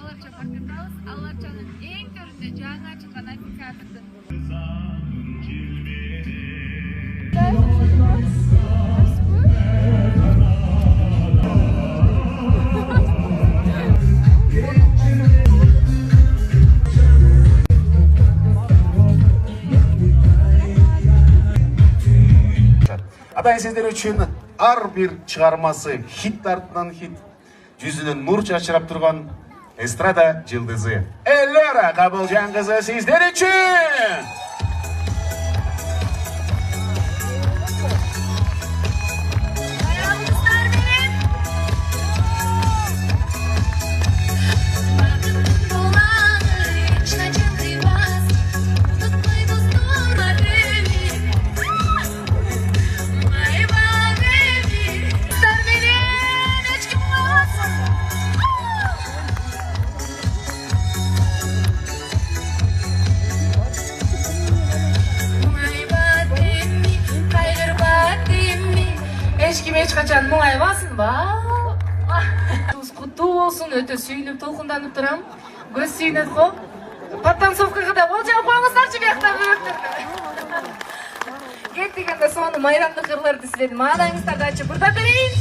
аларча бакытабыз, аларчанын эң төрүндө жаңа чыккан амфитеатрдын. Атай сиздер үчүн ар бир чыгармасы хит артынан хит, жүзүнөн нур чачырап турган эстрада жылдызы Эллора Кабылжан кызы сиздер үчүн. Эч качан мұңайбасын ба? Құтты болсын, өте сүйініп, толқынданып тұрам. Көз сүйінет қоп. Подтанцовкаға да ол жауап қоңыздаршы бияқтар бөріктірді. Кеттігенде соны майрамды қырларды сіледі. Мағанаңыздарды айтшы, бұрда берейін.